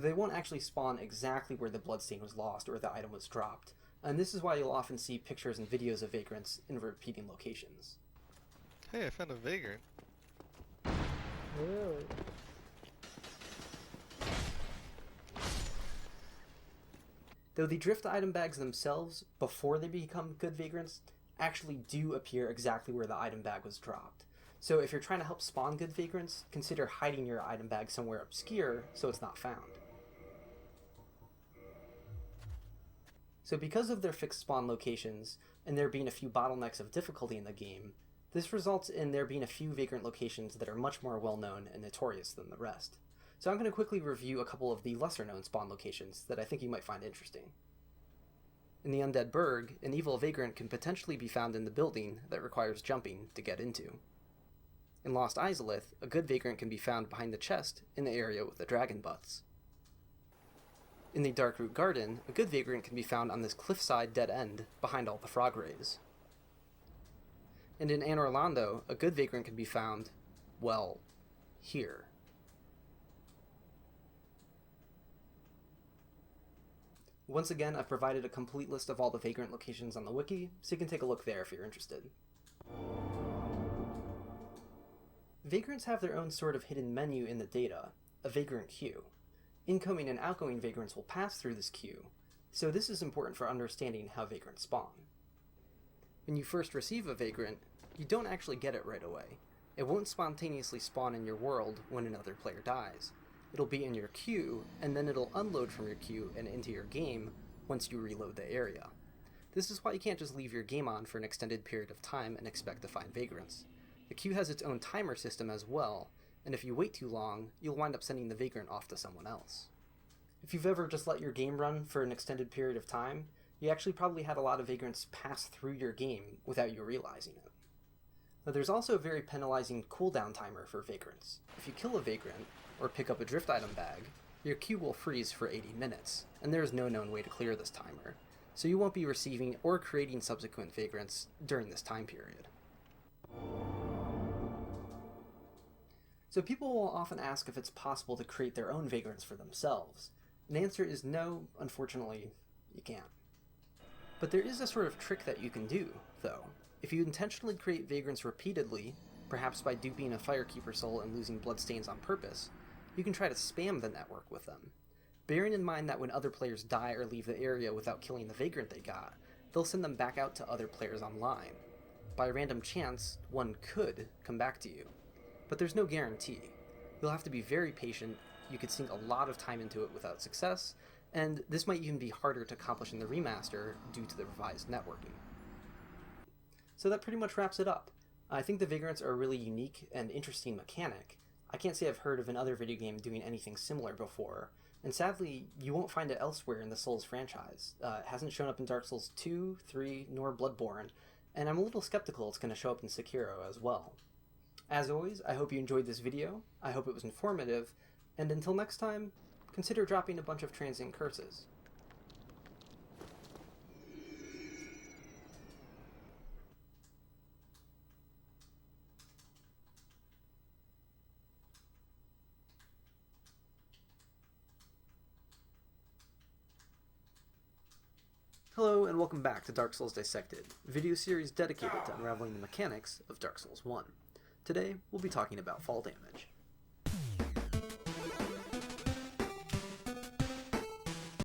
They won't actually spawn exactly where the bloodstain was lost or the item was dropped, and this is why you'll often see pictures and videos of vagrants in repeating locations. Hey, I found a vagrant. Really? Though the drift item bags themselves, before they become good vagrants, actually do appear exactly where the item bag was dropped. So if you're trying to help spawn good vagrants, consider hiding your item bag somewhere obscure so it's not found. So because of their fixed spawn locations, and there being a few bottlenecks of difficulty in the game, this results in there being a few vagrant locations that are much more well known and notorious than the rest. So I'm going to quickly review a couple of the lesser known spawn locations that I think you might find interesting. In the Undead Burg, an evil vagrant can potentially be found in the building that requires jumping to get into. In Lost Izalith, a good vagrant can be found behind the chest in the area with the dragon butts. In the Darkroot Garden, a good vagrant can be found on this cliffside dead end behind all the frog rays. And in Anor Londo, a good vagrant can be found, well, here. Once again, I've provided a complete list of all the vagrant locations on the wiki, so you can take a look there if you're interested. Vagrants have their own sort of hidden menu in the data, a vagrant queue. Incoming and outgoing vagrants will pass through this queue, so this is important for understanding how vagrants spawn. When you first receive a vagrant, you don't actually get it right away. It won't spontaneously spawn in your world when another player dies. It'll be in your queue, and then it'll unload from your queue and into your game once you reload the area. This is why you can't just leave your game on for an extended period of time and expect to find vagrants. The queue has its own timer system as well, and if you wait too long, you'll wind up sending the vagrant off to someone else. If you've ever just let your game run for an extended period of time, you actually probably had a lot of vagrants pass through your game without you realizing it. Now, there's also a very penalizing cooldown timer for vagrants. If you kill a vagrant, or pick up a drift item bag, your queue will freeze for 80 minutes, and there is no known way to clear this timer, so you won't be receiving or creating subsequent vagrants during this time period. So people will often ask if it's possible to create their own vagrants for themselves, and the answer is no, unfortunately, you can't. But there is a sort of trick that you can do, though. If you intentionally create vagrants repeatedly, perhaps by duping a Firekeeper soul and losing bloodstains on purpose, you can try to spam the network with them. Bearing in mind that when other players die or leave the area without killing the vagrant they got, they'll send them back out to other players online. By random chance, one could come back to you. But there's no guarantee. You'll have to be very patient, you could sink a lot of time into it without success, and this might even be harder to accomplish in the remaster due to the revised networking. So that pretty much wraps it up. I think the vagrants are a really unique and interesting mechanic. I can't say I've heard of another video game doing anything similar before, and sadly, you won't find it elsewhere in the Souls franchise. It hasn't shown up in Dark Souls 2, 3, nor Bloodborne, and I'm a little skeptical it's going to show up in Sekiro as well. As always, I hope you enjoyed this video, I hope it was informative, and until next time, consider dropping a bunch of transient curses. Hello and welcome back to Dark Souls Dissected, a video series dedicated to unraveling the mechanics of Dark Souls 1. Today, we'll be talking about fall damage.